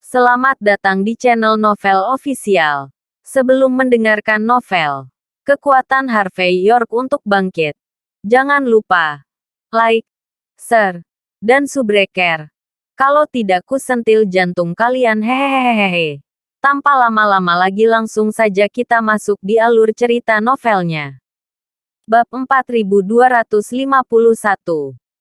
Selamat datang di channel Novel Official. Sebelum mendengarkan novel Kekuatan Harvey York untuk Bangkit, jangan lupa like, share, dan subscribe. Kalau tidak kusentil jantung kalian hehehehe. Tanpa lama-lama lagi langsung saja kita masuk di alur cerita novelnya. Bab 4251.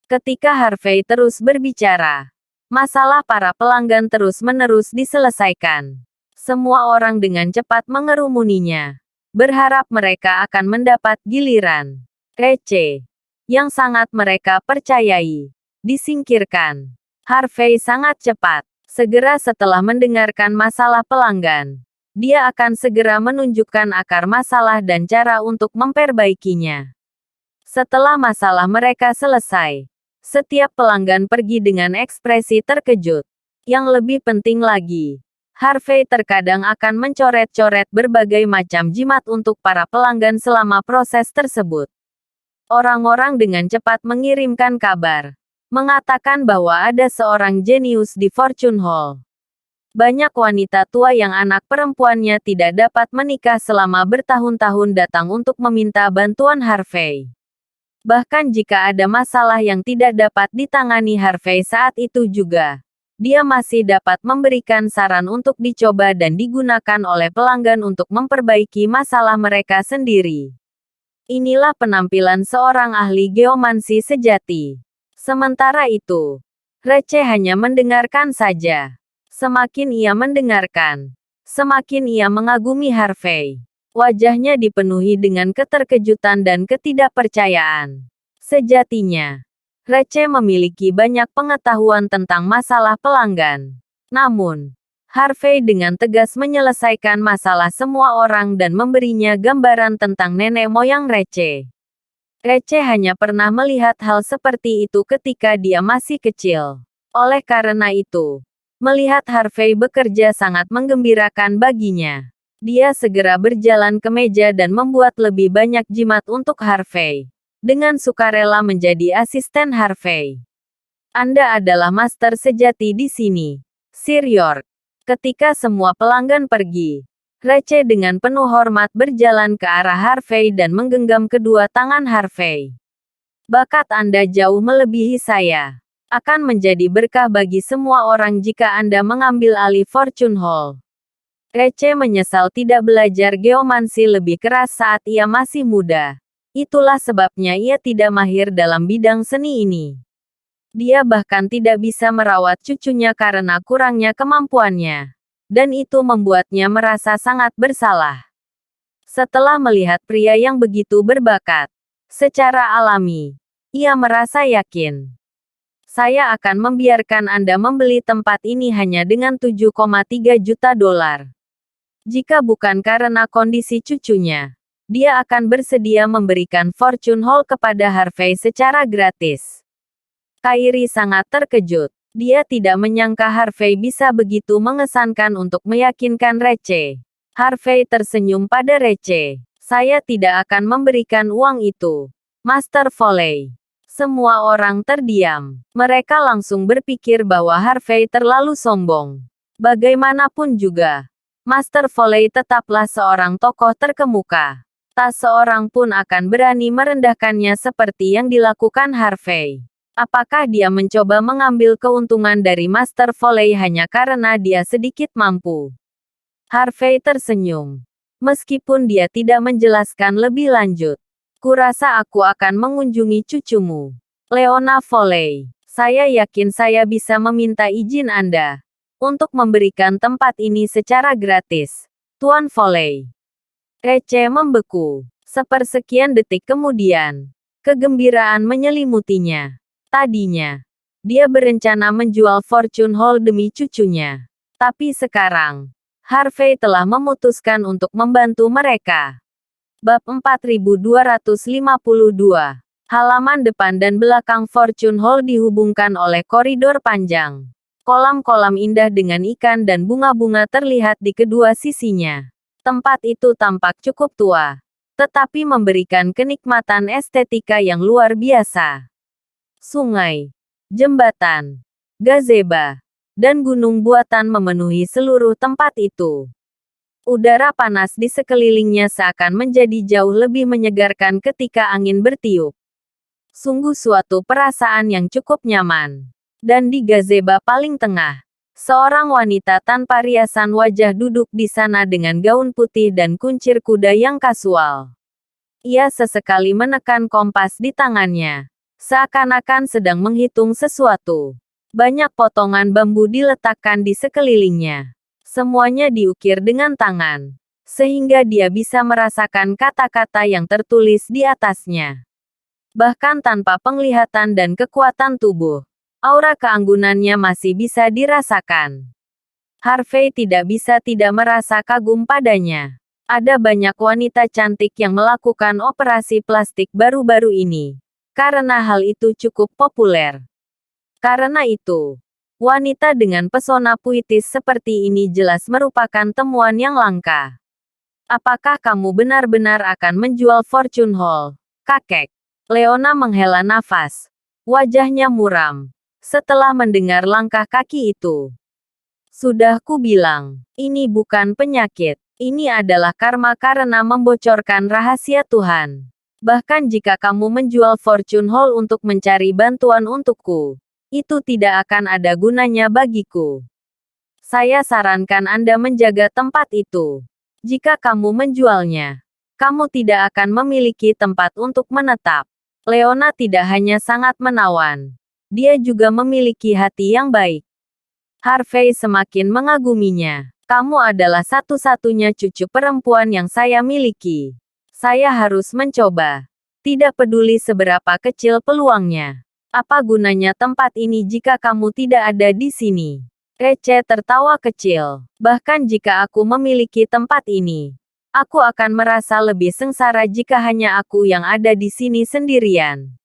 Ketika Harvey terus berbicara, masalah para pelanggan terus-menerus diselesaikan. Semua orang dengan cepat mengerumuninya, berharap mereka akan mendapat giliran receh yang sangat mereka percayai. Disingkirkan. Harvey sangat cepat. Segera setelah mendengarkan masalah pelanggan, dia akan segera menunjukkan akar masalah dan cara untuk memperbaikinya. Setelah masalah mereka selesai, setiap pelanggan pergi dengan ekspresi terkejut. Yang lebih penting lagi, Harvey terkadang akan mencoret-coret berbagai macam jimat untuk para pelanggan selama proses tersebut. Orang-orang dengan cepat mengirimkan kabar, mengatakan bahwa ada seorang jenius di Fortune Hall. Banyak wanita tua yang anak perempuannya tidak dapat menikah selama bertahun-tahun datang untuk meminta bantuan Harvey. Bahkan jika ada masalah yang tidak dapat ditangani Harvey saat itu juga, dia masih dapat memberikan saran untuk dicoba dan digunakan oleh pelanggan untuk memperbaiki masalah mereka sendiri. Inilah penampilan seorang ahli geomansi sejati. Sementara itu, receh hanya mendengarkan saja. Semakin ia mendengarkan, semakin ia mengagumi Harvey. Wajahnya dipenuhi dengan keterkejutan dan ketidakpercayaan. Sejatinya, receh memiliki banyak pengetahuan tentang masalah pelanggan. Namun, Harvey dengan tegas menyelesaikan masalah semua orang dan memberinya gambaran tentang nenek moyang receh. Receh hanya pernah melihat hal seperti itu ketika dia masih kecil. Oleh karena itu, melihat Harvey bekerja sangat menggembirakan baginya. Dia segera berjalan ke meja dan membuat lebih banyak jimat untuk Harvey. Dengan sukarela menjadi asisten Harvey. Anda adalah master sejati di sini, Sir York. Ketika semua pelanggan pergi, receh dengan penuh hormat berjalan ke arah Harvey dan menggenggam kedua tangan Harvey. Bakat Anda jauh melebihi saya. Akan menjadi berkah bagi semua orang jika Anda mengambil alih Fortune Hall. Receh menyesal tidak belajar geomansi lebih keras saat ia masih muda. Itulah sebabnya ia tidak mahir dalam bidang seni ini. Dia bahkan tidak bisa merawat cucunya karena kurangnya kemampuannya. Dan itu membuatnya merasa sangat bersalah. Setelah melihat pria yang begitu berbakat, secara alami, ia merasa yakin. Saya akan membiarkan Anda membeli tempat ini hanya dengan 7,3 juta dolar. Jika bukan karena kondisi cucunya, dia akan bersedia memberikan Fortune Hall kepada Harvey secara gratis. Kyrie sangat terkejut. Dia tidak menyangka Harvey bisa begitu mengesankan untuk meyakinkan receh. Harvey tersenyum pada receh. Saya tidak akan memberikan uang itu, Master Foley. Semua orang terdiam. Mereka langsung berpikir bahwa Harvey terlalu sombong. Bagaimanapun juga, Master Foley tetaplah seorang tokoh terkemuka. Tak seorang pun akan berani merendahkannya seperti yang dilakukan Harvey. Apakah dia mencoba mengambil keuntungan dari Master Foley hanya karena dia sedikit mampu? Harvey tersenyum. Meskipun dia tidak menjelaskan lebih lanjut. Kurasa aku akan mengunjungi cucumu, Leona Foley. Saya yakin saya bisa meminta izin Anda untuk memberikan tempat ini secara gratis, Tuan Foley. Receh membeku. Sepersekian detik kemudian, kegembiraan menyelimutinya. Tadinya, dia berencana menjual Fortune Hall demi cucunya. Tapi sekarang, Harvey telah memutuskan untuk membantu mereka. Bab 4252. Halaman depan dan belakang Fortune Hall dihubungkan oleh koridor panjang. Kolam-kolam indah dengan ikan dan bunga-bunga terlihat di kedua sisinya. Tempat itu tampak cukup tua, tetapi memberikan kenikmatan estetika yang luar biasa. Sungai, jembatan, gazebo, dan gunung buatan memenuhi seluruh tempat itu. Udara panas di sekelilingnya seakan menjadi jauh lebih menyegarkan ketika angin bertiup. Sungguh suatu perasaan yang cukup nyaman. Dan di gazebo paling tengah, seorang wanita tanpa riasan wajah duduk di sana dengan gaun putih dan kuncir kuda yang kasual. Ia sesekali menekan kompas di tangannya, seakan-akan sedang menghitung sesuatu. Banyak potongan bambu diletakkan di sekelilingnya. Semuanya diukir dengan tangan, sehingga dia bisa merasakan kata-kata yang tertulis di atasnya. Bahkan tanpa penglihatan dan kekuatan tubuh, aura keanggunannya masih bisa dirasakan. Harvey tidak bisa tidak merasa kagum padanya. Ada banyak wanita cantik yang melakukan operasi plastik baru-baru ini, karena hal itu cukup populer. Karena itu, wanita dengan pesona puitis seperti ini jelas merupakan temuan yang langka. Apakah kamu benar-benar akan menjual Fortune Hall, kakek? Leona menghela nafas. Wajahnya muram setelah mendengar langkah kaki itu. Sudah ku bilang, ini bukan penyakit. Ini adalah karma karena membocorkan rahasia Tuhan. Bahkan jika kamu menjual Fortune Hall untuk mencari bantuan untukku, itu tidak akan ada gunanya bagiku. Saya sarankan Anda menjaga tempat itu. Jika kamu menjualnya, kamu tidak akan memiliki tempat untuk menetap. Leona tidak hanya sangat menawan, dia juga memiliki hati yang baik. Harvey semakin mengaguminya. Kamu adalah satu-satunya cucu perempuan yang saya miliki. Saya harus mencoba. Tidak peduli seberapa kecil peluangnya. Apa gunanya tempat ini jika kamu tidak ada di sini? Rece tertawa kecil. Bahkan jika aku memiliki tempat ini, aku akan merasa lebih sengsara jika hanya aku yang ada di sini sendirian.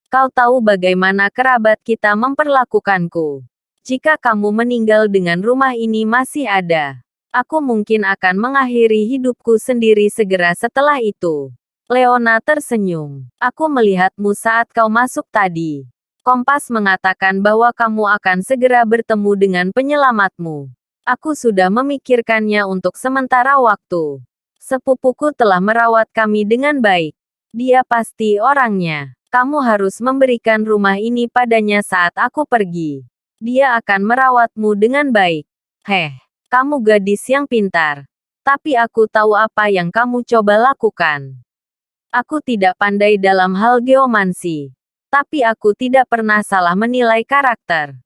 Kau tahu bagaimana kerabat kita memperlakukanku. Jika kamu meninggal dengan rumah ini masih ada, aku mungkin akan mengakhiri hidupku sendiri segera setelah itu. Leona tersenyum. Aku melihatmu saat kau masuk tadi. Kompas mengatakan bahwa kamu akan segera bertemu dengan penyelamatmu. Aku sudah memikirkannya untuk sementara waktu. Sepupuku telah merawat kami dengan baik. Dia pasti orangnya. Kamu harus memberikan rumah ini padanya saat aku pergi. Dia akan merawatmu dengan baik. Kamu gadis yang pintar. Tapi aku tahu apa yang kamu coba lakukan. Aku tidak pandai dalam hal geomansi. Tapi aku tidak pernah salah menilai karakter.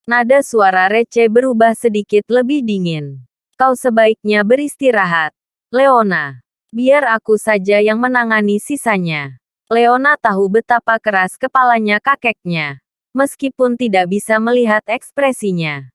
Nada suara Rece berubah sedikit lebih dingin. Kau sebaiknya beristirahat, Leona. Biar aku saja yang menangani sisanya. Leona tahu betapa keras kepalanya kakeknya. Meskipun tidak bisa melihat ekspresinya.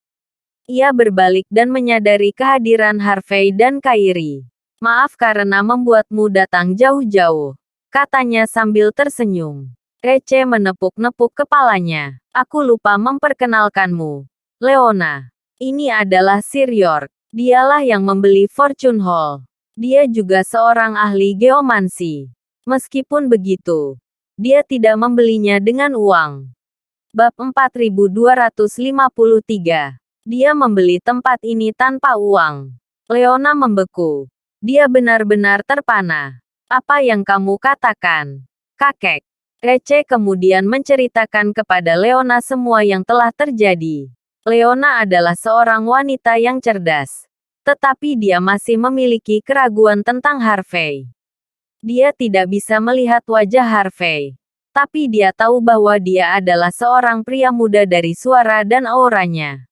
Ia berbalik dan menyadari kehadiran Harvey dan Kairi. Maaf karena membuatmu datang jauh-jauh, katanya sambil tersenyum. Rece menepuk-nepuk kepalanya. Aku lupa memperkenalkanmu. Leona. Ini adalah Sir York. Dialah yang membeli Fortune Hall. Dia juga seorang ahli geomansi. Meskipun begitu, dia tidak membelinya dengan uang. Bab 4253. Dia membeli tempat ini tanpa uang. Leona membeku. Dia benar-benar terpana. Apa yang kamu katakan, kakek? Rece kemudian menceritakan kepada Leona semua yang telah terjadi. Leona adalah seorang wanita yang cerdas. Tetapi dia masih memiliki keraguan tentang Harvey. Dia tidak bisa melihat wajah Harvey. Tapi dia tahu bahwa dia adalah seorang pria muda dari suara dan auranya.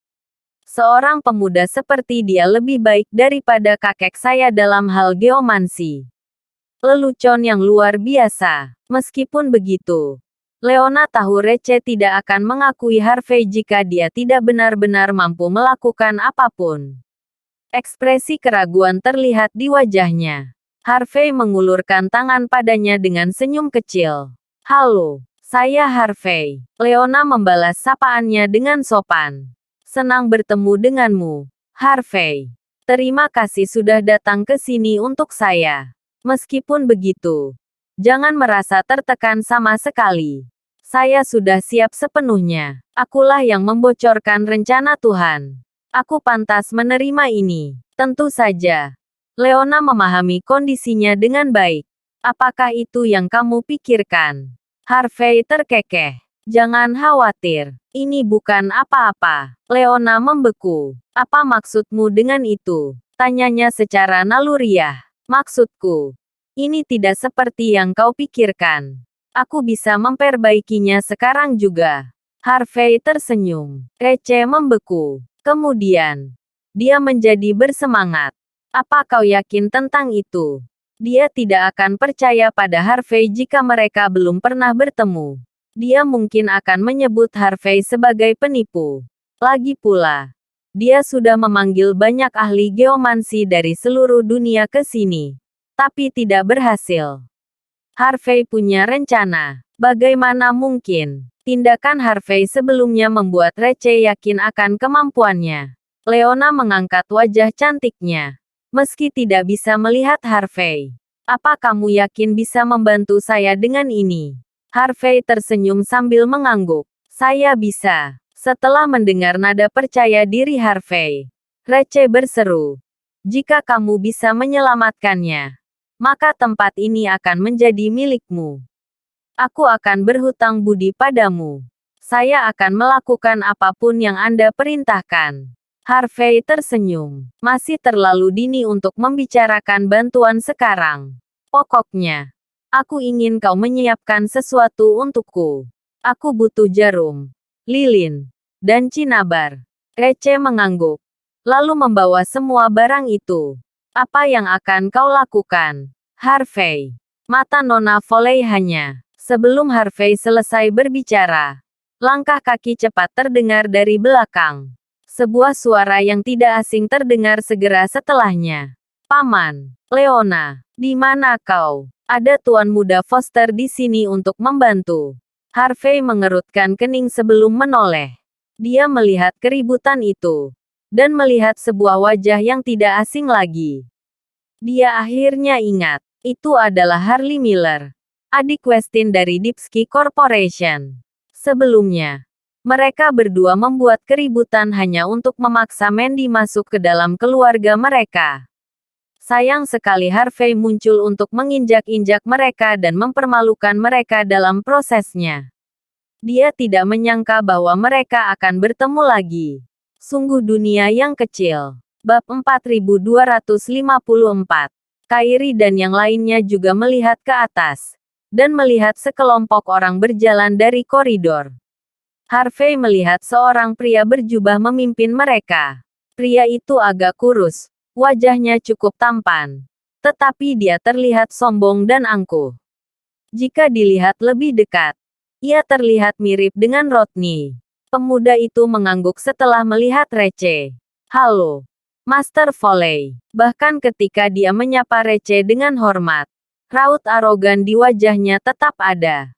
Seorang pemuda seperti dia lebih baik daripada kakek saya dalam hal geomansi. Lelucon yang luar biasa. Meskipun begitu, Leona tahu Rece tidak akan mengakui Harvey jika dia tidak benar-benar mampu melakukan apapun. Ekspresi keraguan terlihat di wajahnya. Harvey mengulurkan tangan padanya dengan senyum kecil. Halo, saya Harvey. Leona membalas sapaannya dengan sopan. Senang bertemu denganmu, Harvey. Terima kasih sudah datang ke sini untuk saya. Meskipun begitu, jangan merasa tertekan sama sekali. Saya sudah siap sepenuhnya. Akulah yang membocorkan rencana Tuhan. Aku pantas menerima ini. Tentu saja. Leona memahami kondisinya dengan baik. Apakah itu yang kamu pikirkan? Harvey terkekeh. Jangan khawatir. Ini bukan apa-apa. Leona membeku. Apa maksudmu dengan itu? Tanyanya secara naluriah. Maksudku. Ini tidak seperti yang kau pikirkan. Aku bisa memperbaikinya sekarang juga. Harvey tersenyum. Receh membeku. Kemudian, dia menjadi bersemangat. Apa kau yakin tentang itu? Dia tidak akan percaya pada Harvey jika mereka belum pernah bertemu. Dia mungkin akan menyebut Harvey sebagai penipu. Lagi pula, dia sudah memanggil banyak ahli geomansi dari seluruh dunia ke sini. Tapi tidak berhasil. Harvey punya rencana. Bagaimana mungkin? Tindakan Harvey sebelumnya membuat Receh yakin akan kemampuannya. Leona mengangkat wajah cantiknya. Meski tidak bisa melihat Harvey. Apa kamu yakin bisa membantu saya dengan ini? Harvey tersenyum sambil mengangguk. Saya bisa. Setelah mendengar nada percaya diri Harvey, Receh berseru. Jika kamu bisa menyelamatkannya, maka tempat ini akan menjadi milikmu. Aku akan berhutang budi padamu. Saya akan melakukan apapun yang Anda perintahkan. Harvey tersenyum. Masih terlalu dini untuk membicarakan bantuan sekarang. Pokoknya, aku ingin kau menyiapkan sesuatu untukku. Aku butuh jarum, lilin, dan cinnabar. Receh mengangguk. Lalu membawa semua barang itu. Apa yang akan kau lakukan, Harvey? Mata Nona Foley hanya. Sebelum Harvey selesai berbicara, langkah kaki cepat terdengar dari belakang. Sebuah suara yang tidak asing terdengar segera setelahnya. Paman, Leona, di mana kau? Ada Tuan Muda Foster di sini untuk membantu. Harvey mengerutkan kening sebelum menoleh. Dia melihat keributan itu. Dan melihat sebuah wajah yang tidak asing lagi. Dia akhirnya ingat, itu adalah Harley Miller, adik Westin dari Deepsky Corporation. Sebelumnya, mereka berdua membuat keributan hanya untuk memaksa Mandy masuk ke dalam keluarga mereka. Sayang sekali Harvey muncul untuk menginjak-injak mereka dan mempermalukan mereka dalam prosesnya. Dia tidak menyangka bahwa mereka akan bertemu lagi. Sungguh dunia yang kecil. Bab 4254. Kairi dan yang lainnya juga melihat ke atas. Dan melihat sekelompok orang berjalan dari koridor. Harvey melihat seorang pria berjubah memimpin mereka. Pria itu agak kurus. Wajahnya cukup tampan. Tetapi dia terlihat sombong dan angkuh. Jika dilihat lebih dekat, ia terlihat mirip dengan Rodney. Pemuda itu mengangguk setelah melihat Receh. Halo, Master Foley. Bahkan ketika dia menyapa Receh dengan hormat, raut arogan di wajahnya tetap ada.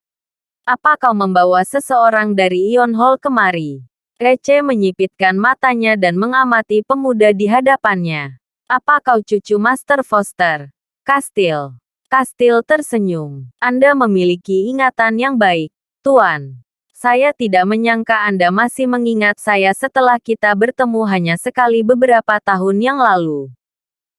Apa kau membawa seseorang dari Ion Hall kemari? Receh menyipitkan matanya dan mengamati pemuda di hadapannya. Apa kau cucu Master Foster? Kastil. Kastil tersenyum. Anda memiliki ingatan yang baik, Tuan. Saya tidak menyangka Anda masih mengingat saya setelah kita bertemu hanya sekali beberapa tahun yang lalu.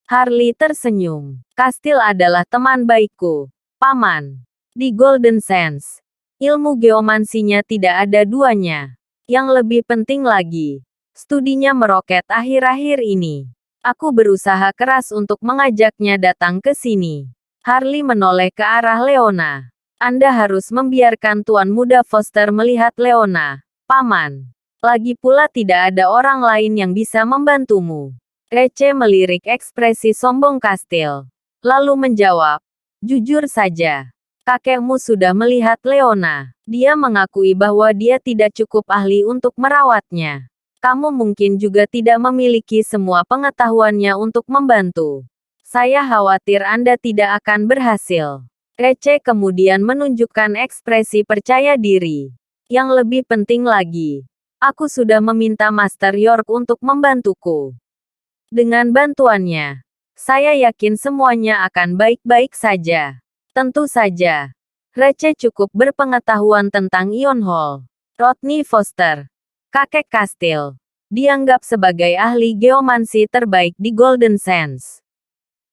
Harley tersenyum. Kastil adalah teman baikku, Paman. Di Golden Sands, ilmu geomansinya tidak ada duanya. Yang lebih penting lagi, studinya meroket akhir-akhir ini. Aku berusaha keras untuk mengajaknya datang ke sini. Harley menoleh ke arah Leona. Anda harus membiarkan Tuan Muda Foster melihat Leona, Paman. Lagi pula tidak ada orang lain yang bisa membantumu. Receh melirik ekspresi sombong Kastil. Lalu menjawab, jujur saja. Kakekmu sudah melihat Leona. Dia mengakui bahwa dia tidak cukup ahli untuk merawatnya. Kamu mungkin juga tidak memiliki semua pengetahuannya untuk membantu. Saya khawatir Anda tidak akan berhasil. Receh kemudian menunjukkan ekspresi percaya diri. Yang lebih penting lagi, aku sudah meminta Master York untuk membantuku. Dengan bantuannya, saya yakin semuanya akan baik-baik saja. Tentu saja. Receh cukup berpengetahuan tentang Ion Hall. Rodney Foster, kakek kastil, dianggap sebagai ahli geomansi terbaik di Golden Sands.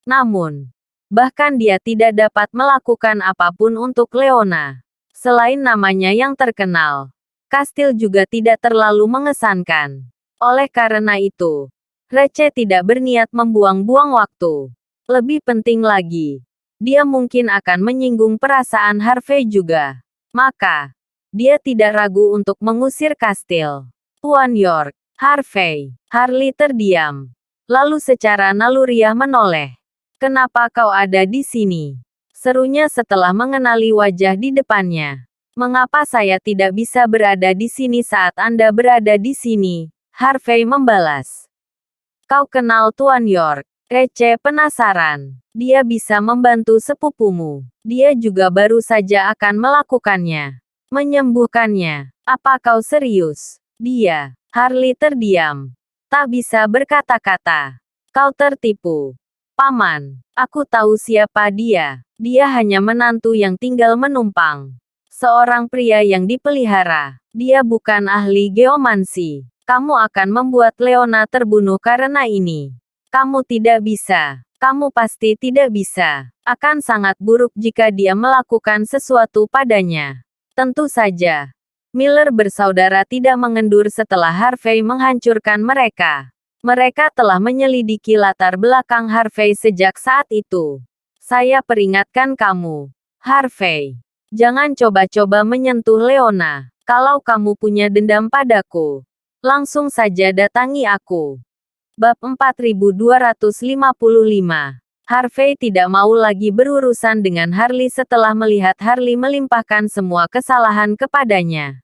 Namun, bahkan dia tidak dapat melakukan apapun untuk Leona. Selain namanya yang terkenal, kastil juga tidak terlalu mengesankan. Oleh karena itu, Receh tidak berniat membuang-buang waktu. Lebih penting lagi, dia mungkin akan menyinggung perasaan Harvey juga. Maka, dia tidak ragu untuk mengusir kastil. Tuan York, Harley terdiam. Lalu secara naluriah menoleh. Kenapa kau ada di sini? Serunya setelah mengenali wajah di depannya. Mengapa saya tidak bisa berada di sini saat Anda berada di sini? Harvey membalas. Kau kenal Tuan York? Receh penasaran. Dia bisa membantu sepupumu. Dia juga baru saja akan melakukannya. Menyembuhkannya. Apa kau serius? Harley terdiam. Tak bisa berkata-kata. Kau tertipu. Paman, aku tahu siapa dia. Dia hanya menantu yang tinggal menumpang. Seorang pria yang dipelihara. Dia bukan ahli geomansi. Kamu akan membuat Leona terbunuh karena ini. Kamu tidak bisa. Kamu pasti tidak bisa. Akan sangat buruk jika dia melakukan sesuatu padanya. Tentu saja. Miller bersaudara tidak mengendur setelah Harvey menghancurkan mereka. Mereka telah menyelidiki latar belakang Harvey sejak saat itu. Saya peringatkan kamu, Harvey. Jangan coba-coba menyentuh Leona. Kalau kamu punya dendam padaku, langsung saja datangi aku. Bab 4255. Harvey tidak mau lagi berurusan dengan Harley setelah melihat Harley melimpahkan semua kesalahan kepadanya.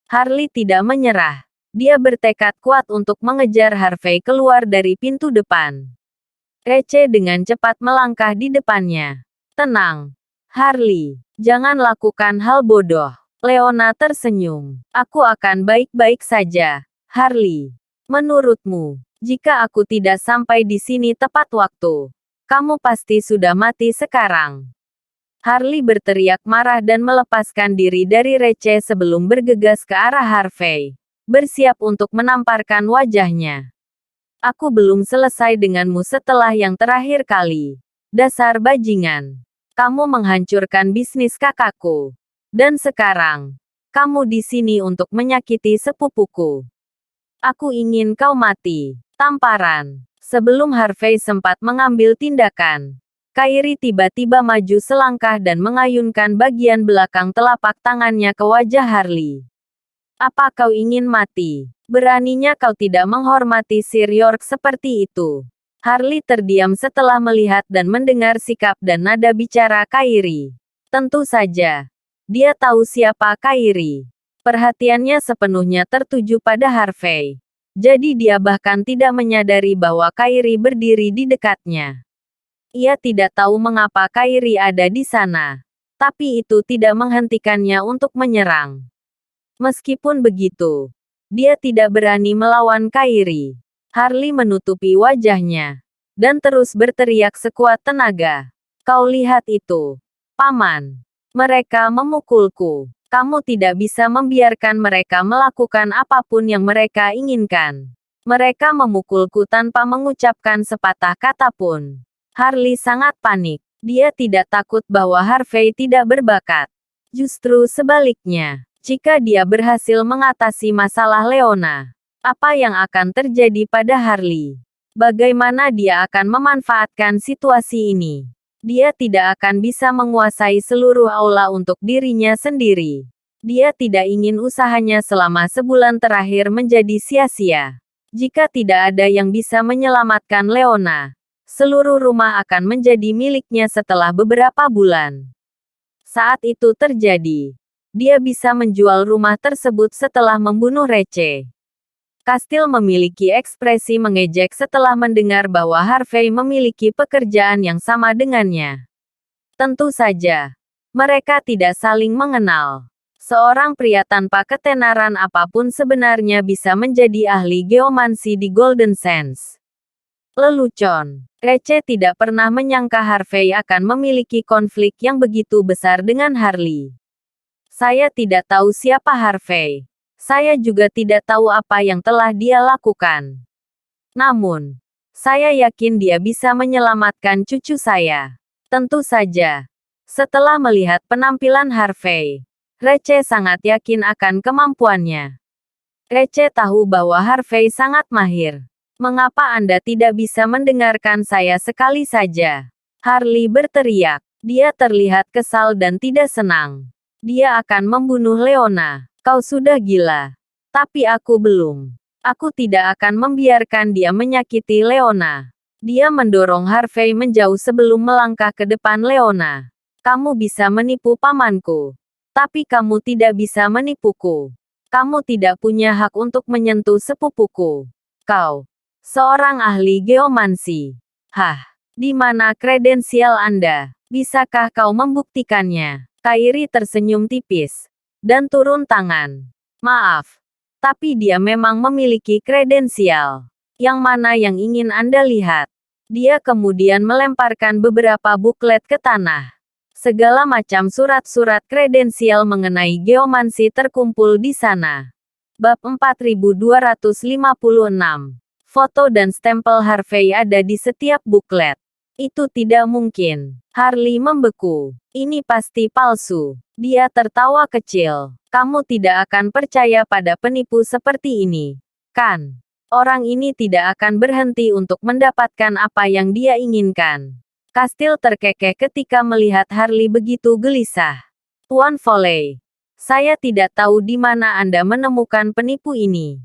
Harley tidak menyerah. Dia bertekad kuat untuk mengejar Harvey keluar dari pintu depan. Receh dengan cepat melangkah di depannya. Tenang, Harley. Jangan lakukan hal bodoh. Leona tersenyum. Aku akan baik-baik saja, Harley. Menurutmu, jika aku tidak sampai di sini tepat waktu, kamu pasti sudah mati sekarang. Harley berteriak marah dan melepaskan diri dari Receh sebelum bergegas ke arah Harvey, bersiap untuk menamparkan wajahnya. Aku belum selesai denganmu setelah yang terakhir kali. Dasar bajingan. Kamu menghancurkan bisnis kakakku. Dan sekarang, kamu di sini untuk menyakiti sepupuku. Aku ingin kau mati. Tamparan. Sebelum Harvey sempat mengambil tindakan, Kairi tiba-tiba maju selangkah dan mengayunkan bagian belakang telapak tangannya ke wajah Harley. Apa kau ingin mati? Beraninya kau tidak menghormati Sir York seperti itu. Harley terdiam setelah melihat dan mendengar sikap dan nada bicara Kairi. Tentu saja, dia tahu siapa Kairi. Perhatiannya sepenuhnya tertuju pada Harvey. Jadi dia bahkan tidak menyadari bahwa Kairi berdiri di dekatnya. Ia tidak tahu mengapa Kairi ada di sana. Tapi itu tidak menghentikannya untuk menyerang. Meskipun begitu, dia tidak berani melawan Kairi. Harley menutupi wajahnya. Dan terus berteriak sekuat tenaga. Kau lihat itu. Paman. Mereka memukulku. Kamu tidak bisa membiarkan mereka melakukan apapun yang mereka inginkan. Mereka memukulku tanpa mengucapkan sepatah kata pun. Harley sangat panik. Dia tidak takut bahwa Harvey tidak berbakat. Justru sebaliknya, jika dia berhasil mengatasi masalah Leona, apa yang akan terjadi pada Harley? Bagaimana dia akan memanfaatkan situasi ini? Dia tidak akan bisa menguasai seluruh aula untuk dirinya sendiri. Dia tidak ingin usahanya selama sebulan terakhir menjadi sia-sia. Jika tidak ada yang bisa menyelamatkan Leona, seluruh rumah akan menjadi miliknya setelah beberapa bulan. Saat itu terjadi, dia bisa menjual rumah tersebut setelah membunuh Receh. Kastil memiliki ekspresi mengejek setelah mendengar bahwa Harvey memiliki pekerjaan yang sama dengannya. Tentu saja, mereka tidak saling mengenal. Seorang pria tanpa ketenaran apapun sebenarnya bisa menjadi ahli geomansi di Golden Sands. Lelucon. Receh tidak pernah menyangka Harvey akan memiliki konflik yang begitu besar dengan Harley. Saya tidak tahu siapa Harvey. Saya juga tidak tahu apa yang telah dia lakukan. Namun, saya yakin dia bisa menyelamatkan cucu saya. Tentu saja. Setelah melihat penampilan Harvey, Receh sangat yakin akan kemampuannya. Receh tahu bahwa Harvey sangat mahir. Mengapa Anda tidak bisa mendengarkan saya sekali saja? Harley berteriak. Dia terlihat kesal dan tidak senang. Dia akan membunuh Leona. Kau sudah gila. Tapi aku belum. Aku tidak akan membiarkan dia menyakiti Leona. Dia mendorong Harvey menjauh sebelum melangkah ke depan Leona. Kamu bisa menipu pamanku. Tapi kamu tidak bisa menipuku. Kamu tidak punya hak untuk menyentuh sepupuku. Kau seorang ahli geomansi. Hah, di mana kredensial Anda? Bisakah kau membuktikannya? Kairi tersenyum tipis dan turun tangan. Maaf, tapi dia memang memiliki kredensial. Yang mana yang ingin Anda lihat? Dia kemudian melemparkan beberapa buklet ke tanah. Segala macam surat-surat kredensial mengenai geomansi terkumpul di sana. Bab 4256. Foto dan stempel Harvey ada di setiap buklet. Itu tidak mungkin. Harley membeku. Ini pasti palsu. Dia tertawa kecil. Kamu tidak akan percaya pada penipu seperti ini, kan? Orang ini tidak akan berhenti untuk mendapatkan apa yang dia inginkan. Kastil terkekeh ketika melihat Harley begitu gelisah. Tuan Foley, saya tidak tahu di mana Anda menemukan penipu ini.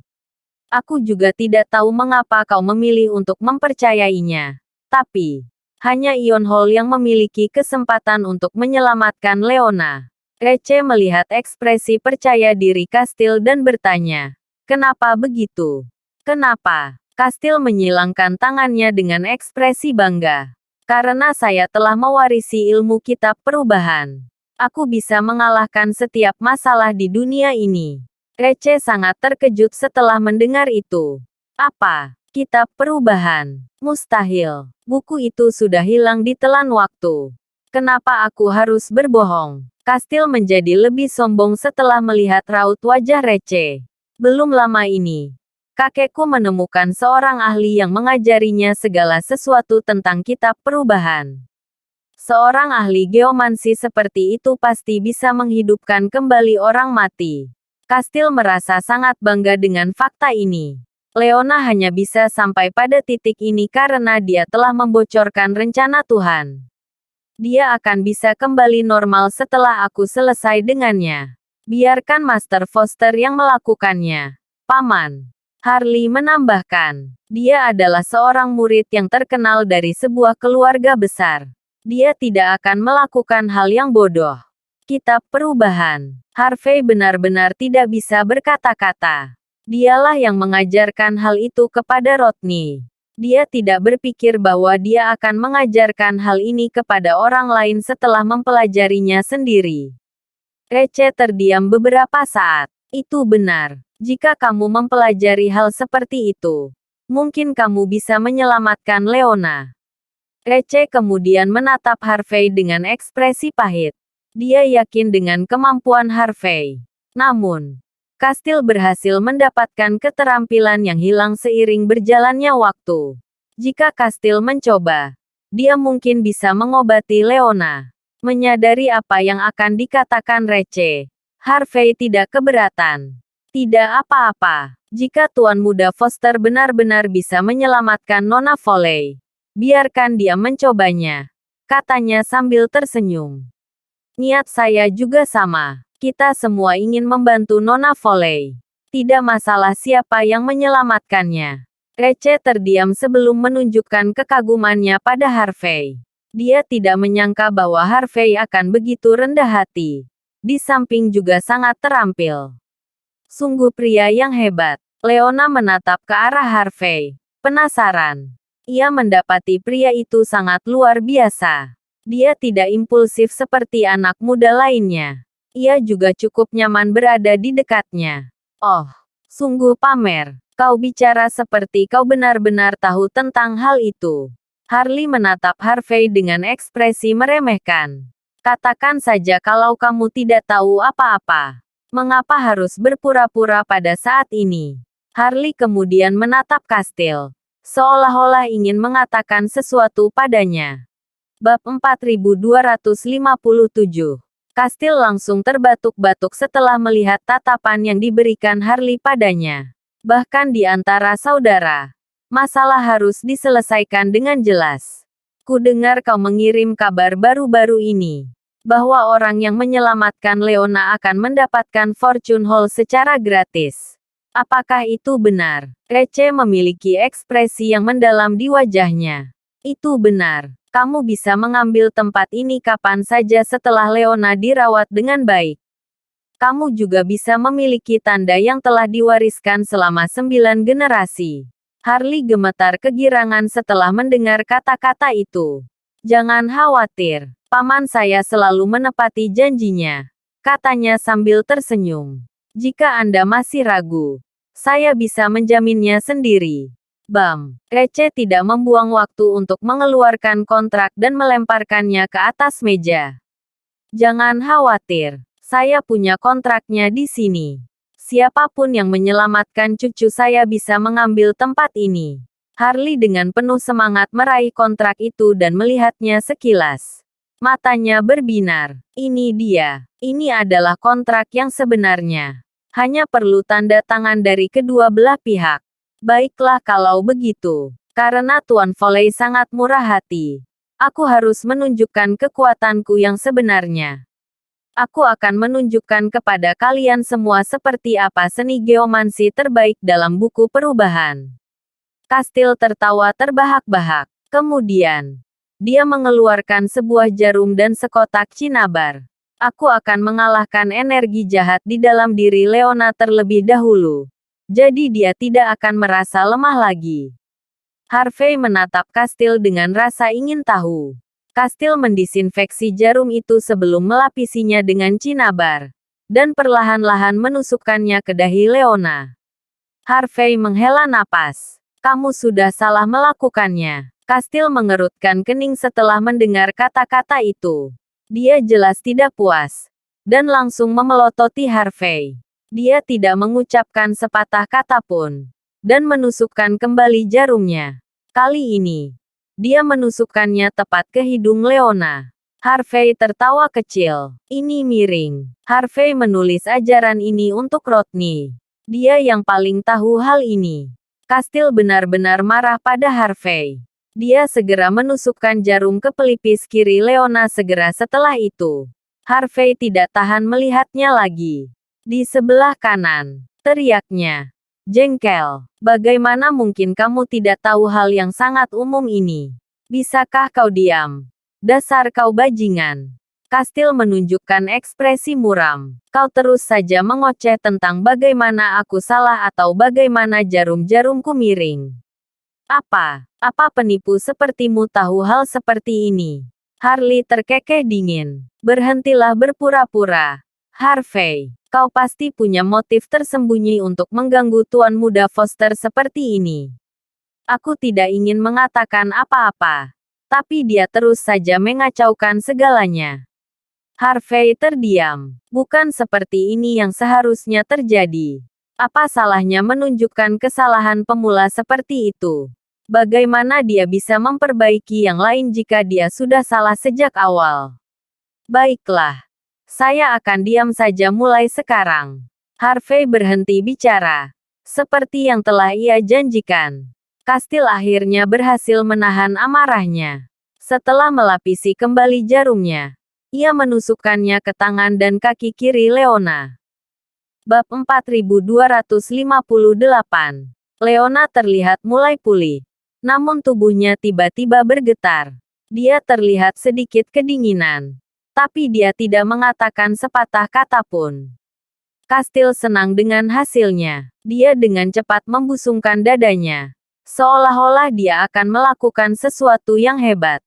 Aku juga tidak tahu mengapa kau memilih untuk mempercayainya. Tapi, hanya Ion Hall yang memiliki kesempatan untuk menyelamatkan Leona. Receh melihat ekspresi percaya diri Kastil dan bertanya, kenapa begitu? Kenapa? Kastil menyilangkan tangannya dengan ekspresi bangga. Karena saya telah mewarisi ilmu kitab perubahan. Aku bisa mengalahkan setiap masalah di dunia ini. Receh sangat terkejut setelah mendengar itu. Apa? Kitab perubahan? Mustahil. Buku itu sudah hilang di telan waktu. Kenapa aku harus berbohong? Kastil menjadi lebih sombong setelah melihat raut wajah Receh. Belum lama ini, kakekku menemukan seorang ahli yang mengajarinya segala sesuatu tentang kitab perubahan. Seorang ahli geomansi seperti itu pasti bisa menghidupkan kembali orang mati. Kastil merasa sangat bangga dengan fakta ini. Leona hanya bisa sampai pada titik ini karena dia telah membocorkan rencana Tuhan. Dia akan bisa kembali normal setelah aku selesai dengannya. Biarkan Master Foster yang melakukannya. Paman. Harley menambahkan, dia adalah seorang murid yang terkenal dari sebuah keluarga besar. Dia tidak akan melakukan hal yang bodoh. Kitab perubahan. Harvey benar-benar tidak bisa berkata-kata. Dialah yang mengajarkan hal itu kepada Rodney. Dia tidak berpikir bahwa dia akan mengajarkan hal ini kepada orang lain setelah mempelajarinya sendiri. Receh terdiam beberapa saat. Itu benar. Jika kamu mempelajari hal seperti itu, mungkin kamu bisa menyelamatkan Leona. Receh kemudian menatap Harvey dengan ekspresi pahit. Dia yakin dengan kemampuan Harvey. Namun, Kastil berhasil mendapatkan keterampilan yang hilang seiring berjalannya waktu. Jika Kastil mencoba, dia mungkin bisa mengobati Leona. Menyadari apa yang akan dikatakan Receh, Harvey tidak keberatan. Tidak apa-apa. Jika Tuan Muda Foster benar-benar bisa menyelamatkan Nona Foley, biarkan dia mencobanya, katanya sambil tersenyum. Niat saya juga sama. Kita semua ingin membantu Nona Foley. Tidak masalah siapa yang menyelamatkannya. Receh terdiam sebelum menunjukkan kekagumannya pada Harvey. Dia tidak menyangka bahwa Harvey akan begitu rendah hati. Di samping juga sangat terampil. Sungguh pria yang hebat. Leona menatap ke arah Harvey. Penasaran. Ia mendapati pria itu sangat luar biasa. Dia tidak impulsif seperti anak muda lainnya. Ia juga cukup nyaman berada di dekatnya. Oh, sungguh pamer. Kau bicara seperti kau benar-benar tahu tentang hal itu. Harley menatap Harvey dengan ekspresi meremehkan. Katakan saja kalau kamu tidak tahu apa-apa. Mengapa harus berpura-pura pada saat ini? Harley kemudian menatap Kastil, seolah-olah ingin mengatakan sesuatu padanya. Bab 4257. Kastil langsung terbatuk-batuk setelah melihat tatapan yang diberikan Harley padanya. Bahkan di antara saudara, masalah harus diselesaikan dengan jelas. Ku dengar kau mengirim kabar baru-baru ini, bahwa orang yang menyelamatkan Leona akan mendapatkan Fortune Hall secara gratis. Apakah itu benar? Rece memiliki ekspresi yang mendalam di wajahnya. Itu benar. Kamu bisa mengambil tempat ini kapan saja setelah Leona dirawat dengan baik. Kamu juga bisa memiliki tanda yang telah diwariskan selama 9 generasi. Harley gemetar kegirangan setelah mendengar kata-kata itu. Jangan khawatir, paman saya selalu menepati janjinya, katanya sambil tersenyum. Jika Anda masih ragu, saya bisa menjaminnya sendiri. Bam. Rece tidak membuang waktu untuk mengeluarkan kontrak dan melemparkannya ke atas meja. Jangan khawatir, saya punya kontraknya di sini. Siapapun yang menyelamatkan cucu saya bisa mengambil tempat ini. Harley dengan penuh semangat meraih kontrak itu dan melihatnya sekilas. Matanya berbinar. Ini dia. Ini adalah kontrak yang sebenarnya. Hanya perlu tanda tangan dari kedua belah pihak. Baiklah kalau begitu. Karena Tuan Foley sangat murah hati, aku harus menunjukkan kekuatanku yang sebenarnya. Aku akan menunjukkan kepada kalian semua seperti apa seni geomansi terbaik dalam buku perubahan. Kastil tertawa terbahak-bahak. Kemudian, dia mengeluarkan sebuah jarum dan sekotak cinnabar. Aku akan mengalahkan energi jahat di dalam diri Leona terlebih dahulu. Jadi dia tidak akan merasa lemah lagi. Harvey menatap Kastil dengan rasa ingin tahu. Kastil mendisinfeksi jarum itu sebelum melapisinya dengan cinnabar, dan perlahan-lahan menusukkannya ke dahi Leona. Harvey menghela napas. Kamu sudah salah melakukannya. Kastil mengerutkan kening setelah mendengar kata-kata itu. Dia jelas tidak puas, dan langsung memelototi Harvey. Dia tidak mengucapkan sepatah kata pun, dan menusukkan kembali jarumnya. Kali ini, dia menusukkannya tepat ke hidung Leona. Harvey tertawa kecil. Ini miring. Harvey menulis ajaran ini untuk Rodney. Dia yang paling tahu hal ini. Kastil benar-benar marah pada Harvey. Dia segera menusukkan jarum ke pelipis kiri Leona segera setelah itu. Harvey tidak tahan melihatnya lagi. Di sebelah kanan, teriaknya. Jengkel. Bagaimana mungkin kamu tidak tahu hal yang sangat umum ini? Bisakah kau diam? Dasar kau bajingan. Kastil menunjukkan ekspresi muram. Kau terus saja mengoceh tentang bagaimana aku salah atau bagaimana jarum-jarumku miring. Apa penipu sepertimu tahu hal seperti ini? Harley terkekeh dingin. Berhentilah berpura-pura. Harvey, kau pasti punya motif tersembunyi untuk mengganggu Tuan Muda Foster seperti ini. Aku tidak ingin mengatakan apa-apa, tapi dia terus saja mengacaukan segalanya. Harvey terdiam. Bukan seperti ini yang seharusnya terjadi. Apa salahnya menunjukkan kesalahan pemula seperti itu? Bagaimana dia bisa memperbaiki yang lain jika dia sudah salah sejak awal? Baiklah. Saya akan diam saja mulai sekarang. Harvey berhenti bicara. Seperti yang telah ia janjikan. Kastil akhirnya berhasil menahan amarahnya. Setelah melapisi kembali jarumnya, ia menusukkannya ke tangan dan kaki kiri Leona. Bab 4258. Leona terlihat mulai pulih. Namun tubuhnya tiba-tiba bergetar. Dia terlihat sedikit kedinginan. Tapi dia tidak mengatakan sepatah kata pun. Kastil senang dengan hasilnya. Dia dengan cepat membusungkan dadanya. Seolah-olah dia akan melakukan sesuatu yang hebat.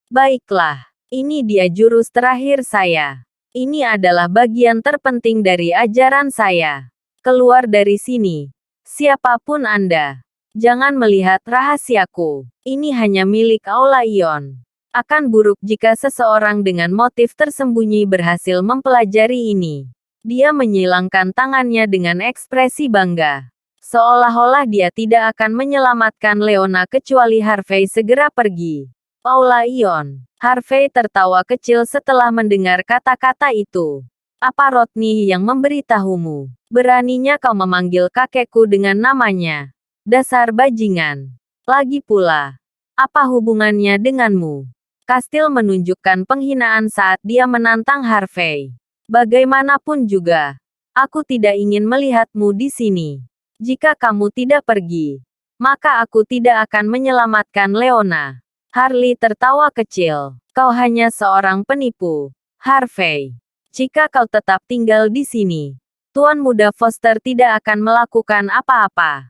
Baiklah, ini dia jurus terakhir saya. Ini adalah bagian terpenting dari ajaran saya. Keluar dari sini. Siapapun Anda, jangan melihat rahasiaku. Ini hanya milik Aula Ion. Akan buruk jika seseorang dengan motif tersembunyi berhasil mempelajari ini. Dia menyilangkan tangannya dengan ekspresi bangga. Seolah-olah dia tidak akan menyelamatkan Leona kecuali Harvey segera pergi. Aula Ion. Harvey tertawa kecil setelah mendengar kata-kata itu. Apa Rodney yang memberitahumu? Beraninya kau memanggil kakekku dengan namanya. Dasar bajingan. Lagi pula, apa hubungannya denganmu? Kastil menunjukkan penghinaan saat dia menantang Harvey. Bagaimanapun juga, aku tidak ingin melihatmu di sini. Jika kamu tidak pergi, maka aku tidak akan menyelamatkan Leona. Harley tertawa kecil. Kau hanya seorang penipu, Harvey. Jika kau tetap tinggal di sini, Tuan Muda Foster tidak akan melakukan apa-apa.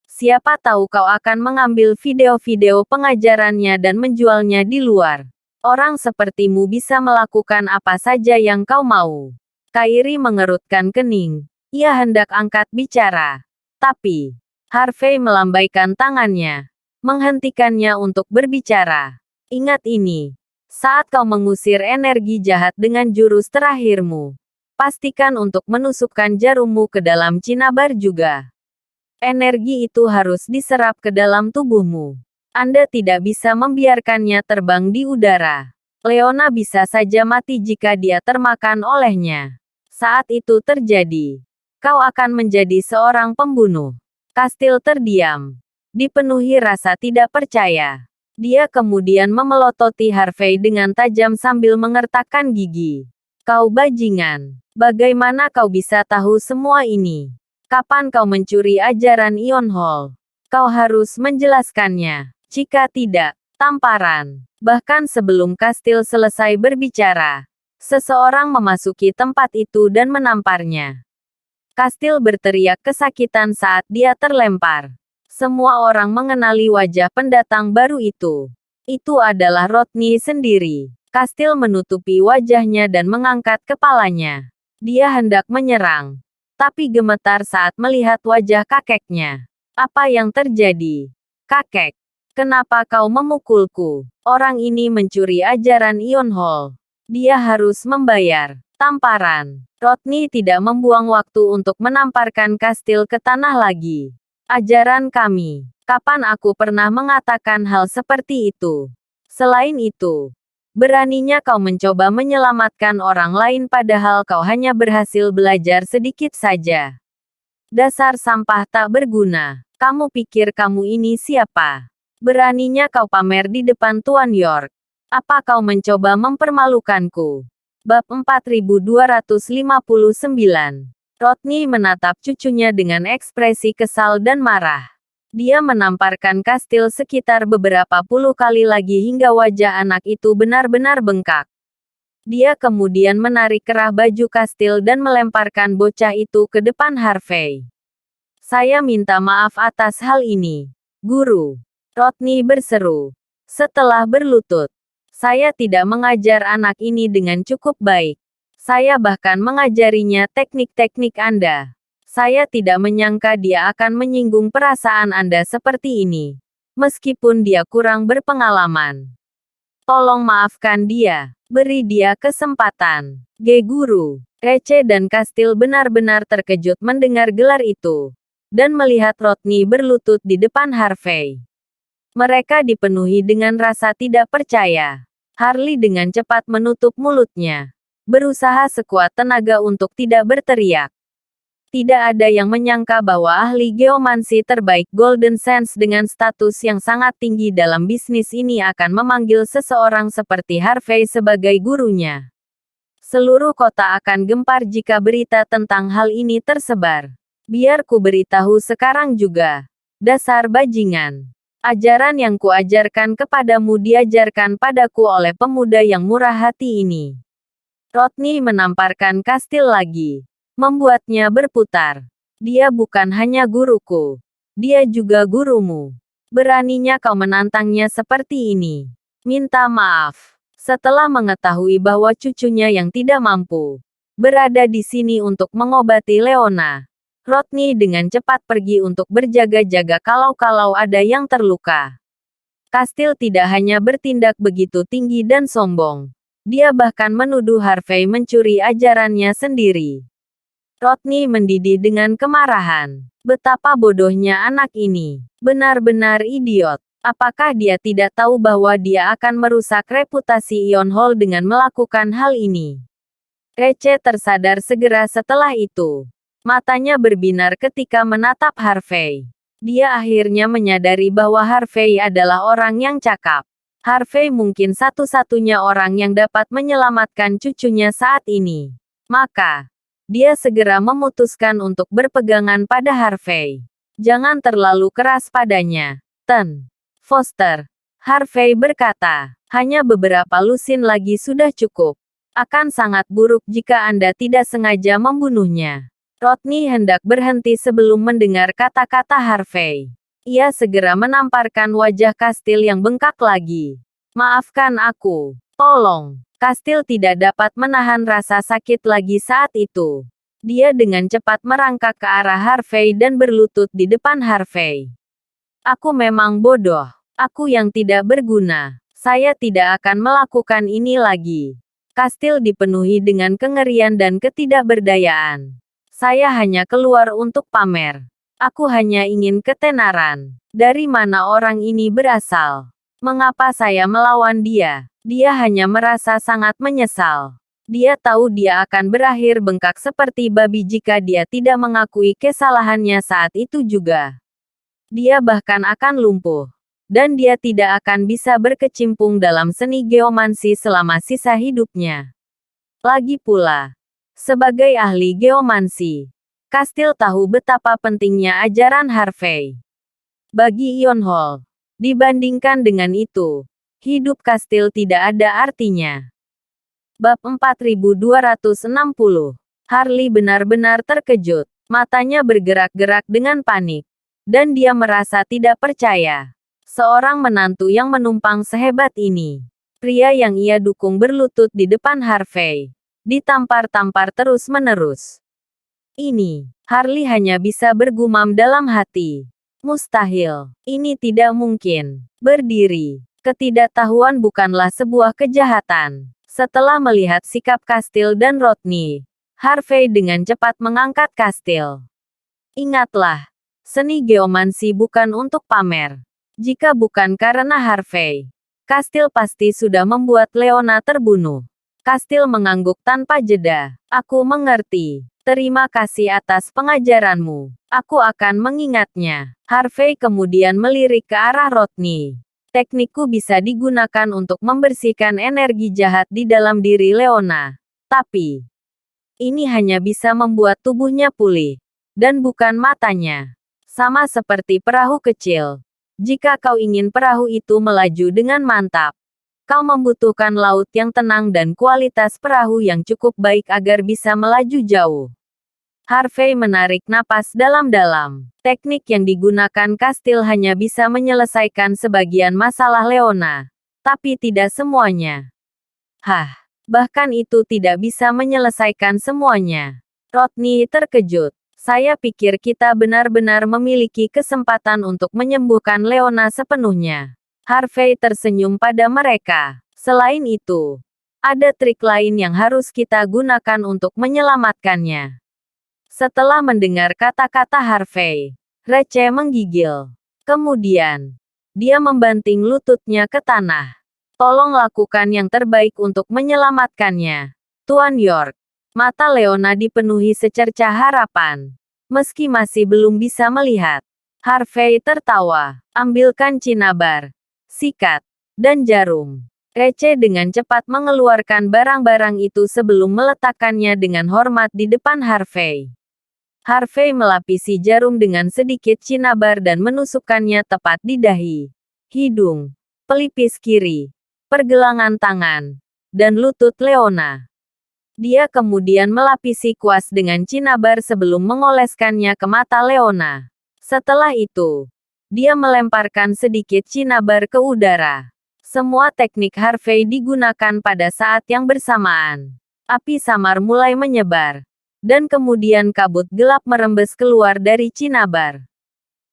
Siapa tahu kau akan mengambil video-video pengajarannya dan menjualnya di luar. Orang sepertimu bisa melakukan apa saja yang kau mau. Kairi mengerutkan kening. Ia hendak angkat bicara. Tapi, Harvey melambaikan tangannya, menghentikannya untuk berbicara. Ingat ini. Saat kau mengusir energi jahat dengan jurus terakhirmu, pastikan untuk menusukkan jarummu ke dalam cinabar juga. Energi itu harus diserap ke dalam tubuhmu. Anda tidak bisa membiarkannya terbang di udara. Leona bisa saja mati jika dia termakan olehnya. Saat itu terjadi, kau akan menjadi seorang pembunuh. Kastil terdiam, dipenuhi rasa tidak percaya. Dia kemudian memelototi Harvey dengan tajam sambil mengertakkan gigi. Kau bajingan. Bagaimana kau bisa tahu semua ini? Kapan kau mencuri ajaran Ion Hall? Kau harus menjelaskannya. Jika tidak, tamparan. Bahkan sebelum Kastil selesai berbicara, seseorang memasuki tempat itu dan menamparnya. Kastil berteriak kesakitan saat dia terlempar. Semua orang mengenali wajah pendatang baru itu. Itu adalah Rodney sendiri. Kastil menutupi wajahnya dan mengangkat kepalanya. Dia hendak menyerang, tapi gemetar saat melihat wajah kakeknya. Apa yang terjadi? Kakek, kenapa kau memukulku? Orang ini mencuri ajaran Ion Hall. Dia harus membayar. Tamparan. Rodney tidak membuang waktu untuk menamparkan Kastil ke tanah lagi. Ajaran kami. Kapan aku pernah mengatakan hal seperti itu? Selain itu, beraninya kau mencoba menyelamatkan orang lain padahal kau hanya berhasil belajar sedikit saja. Dasar sampah tak berguna. Kamu pikir kamu ini siapa? Beraninya kau pamer di depan Tuan York. Apa kau mencoba mempermalukanku? Bab 4259. Rodney menatap cucunya dengan ekspresi kesal dan marah. Dia menamparkan Kastil sekitar beberapa puluh kali lagi hingga wajah anak itu benar-benar bengkak. Dia kemudian menarik kerah baju Kastil dan melemparkan bocah itu ke depan Harvey. Saya minta maaf atas hal ini, Guru. Rodney berseru. Setelah berlutut, saya tidak mengajar anak ini dengan cukup baik. Saya bahkan mengajarinya teknik-teknik Anda. Saya tidak menyangka dia akan menyinggung perasaan Anda seperti ini. Meskipun dia kurang berpengalaman. Tolong maafkan dia. Beri dia kesempatan. Guru. Rece dan Kastil benar-benar terkejut mendengar gelar itu. Dan melihat Rodney berlutut di depan Harvey. Mereka dipenuhi dengan rasa tidak percaya. Harley dengan cepat menutup mulutnya. Berusaha sekuat tenaga untuk tidak berteriak. Tidak ada yang menyangka bahwa ahli geomansi terbaik Golden Sands dengan status yang sangat tinggi dalam bisnis ini akan memanggil seseorang seperti Harvey sebagai gurunya. Seluruh kota akan gempar jika berita tentang hal ini tersebar. Biar ku beritahu sekarang juga. Dasar bajingan. Ajaran yang kuajarkan kepadamu diajarkan padaku oleh pemuda yang murah hati ini. Rodney menamparkan Kastil lagi. Membuatnya berputar. Dia bukan hanya guruku. Dia juga gurumu. Beraninya kau menantangnya seperti ini. Minta maaf. Setelah mengetahui bahwa cucunya yang tidak mampu berada di sini untuk mengobati Leona, Rodney dengan cepat pergi untuk berjaga-jaga kalau ada yang terluka. Kastil tidak hanya bertindak begitu tinggi dan sombong. Dia bahkan menuduh Harvey mencuri ajarannya sendiri. Rodney mendidih dengan kemarahan. Betapa bodohnya anak ini. Benar-benar idiot. Apakah dia tidak tahu bahwa dia akan merusak reputasi Ion Hall dengan melakukan hal ini? Rece tersadar segera setelah itu. Matanya berbinar ketika menatap Harvey. Dia akhirnya menyadari bahwa Harvey adalah orang yang cakap. Harvey mungkin satu-satunya orang yang dapat menyelamatkan cucunya saat ini. Maka, dia segera memutuskan untuk berpegangan pada Harvey. Jangan terlalu keras padanya, Ten Foster. Harvey berkata, hanya beberapa lusin lagi sudah cukup. Akan sangat buruk jika Anda tidak sengaja membunuhnya. Rodney hendak berhenti sebelum mendengar kata-kata Harvey. Ia segera menamparkan wajah Kastil yang bengkak lagi. Maafkan aku. Tolong. Kastil tidak dapat menahan rasa sakit lagi saat itu. Dia dengan cepat merangkak ke arah Harvey dan berlutut di depan Harvey. Aku memang bodoh. Aku yang tidak berguna. Saya tidak akan melakukan ini lagi. Kastil dipenuhi dengan kengerian dan ketidakberdayaan. Saya hanya keluar untuk pamer. Aku hanya ingin ketenaran. Dari mana orang ini berasal? Mengapa saya melawan dia? Dia hanya merasa sangat menyesal. Dia tahu dia akan berakhir bengkak seperti babi jika dia tidak mengakui kesalahannya saat itu juga. Dia bahkan akan lumpuh. Dan dia tidak akan bisa berkecimpung dalam seni geomansi selama sisa hidupnya. Lagi pula, sebagai ahli geomansi, Kastil tahu betapa pentingnya ajaran Harvey. Bagi Ion Hall, dibandingkan dengan itu, hidup Kastil tidak ada artinya. Bab 4260. Harley benar-benar terkejut. Matanya bergerak-gerak dengan panik. Dan dia merasa tidak percaya. Seorang menantu yang menumpang sehebat ini. Pria yang ia dukung berlutut di depan Harvey. Ditampar-tampar terus-menerus. Ini, Harley hanya bisa bergumam dalam hati. Mustahil. Ini tidak mungkin. Berdiri. Ketidaktahuan bukanlah sebuah kejahatan. Setelah melihat sikap Kastil dan Rodney, Harvey dengan cepat mengangkat Kastil. Ingatlah, seni geomansi bukan untuk pamer. Jika bukan karena Harvey, Kastil pasti sudah membuat Leona terbunuh. Kastil mengangguk tanpa jeda. Aku mengerti. Terima kasih atas pengajaranmu. Aku akan mengingatnya. Harvey kemudian melirik ke arah Rodney. Teknikku bisa digunakan untuk membersihkan energi jahat di dalam diri Leona. Tapi, ini hanya bisa membuat tubuhnya pulih. Dan bukan matanya. Sama seperti perahu kecil. Jika kau ingin perahu itu melaju dengan mantap, kau membutuhkan laut yang tenang dan kualitas perahu yang cukup baik agar bisa melaju jauh. Harvey menarik napas dalam-dalam. Teknik yang digunakan Kastil hanya bisa menyelesaikan sebagian masalah Leona. Tapi tidak semuanya. Bahkan itu tidak bisa menyelesaikan semuanya. Rodney terkejut. Saya pikir kita benar-benar memiliki kesempatan untuk menyembuhkan Leona sepenuhnya. Harvey tersenyum pada mereka. Selain itu, ada trik lain yang harus kita gunakan untuk menyelamatkannya. Setelah mendengar kata-kata Harvey, Rece menggigil. Kemudian, dia membanting lututnya ke tanah. Tolong lakukan yang terbaik untuk menyelamatkannya, Tuan York. Mata Leona dipenuhi secercah harapan. Meski masih belum bisa melihat. Harvey tertawa. Ambilkan cinabar, sikat, dan jarum. Rece dengan cepat mengeluarkan barang-barang itu sebelum meletakkannya dengan hormat di depan Harvey. Harvey melapisi jarum dengan sedikit cinabar dan menusukkannya tepat di dahi, hidung, pelipis kiri, pergelangan tangan, dan lutut Leona. Dia kemudian melapisi kuas dengan cinabar sebelum mengoleskannya ke mata Leona. Setelah itu, dia melemparkan sedikit cinabar ke udara. Semua teknik Harvey digunakan pada saat yang bersamaan. Api samar mulai menyebar. Dan kemudian kabut gelap merembes keluar dari Cinnabar.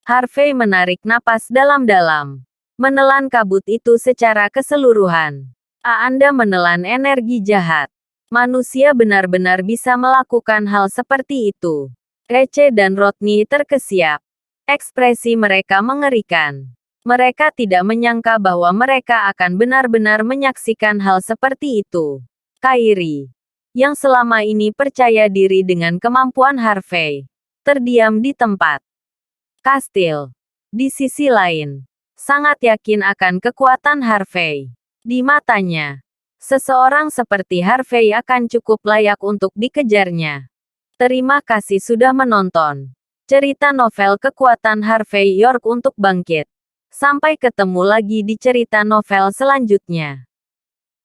Harvey menarik napas dalam-dalam. Menelan kabut itu secara keseluruhan. Anda menelan energi jahat. Manusia benar-benar bisa melakukan hal seperti itu. Rachel dan Rodney terkesiap. Ekspresi mereka mengerikan. Mereka tidak menyangka bahwa mereka akan benar-benar menyaksikan hal seperti itu. Kyrie, yang selama ini percaya diri dengan kemampuan Harvey, terdiam di tempat. Kastil, di sisi lain, sangat yakin akan kekuatan Harvey. Di matanya, seseorang seperti Harvey akan cukup layak untuk dikejarnya. Terima kasih sudah menonton cerita novel Kekuatan Harvey York untuk Bangkit. Sampai ketemu lagi di cerita novel selanjutnya.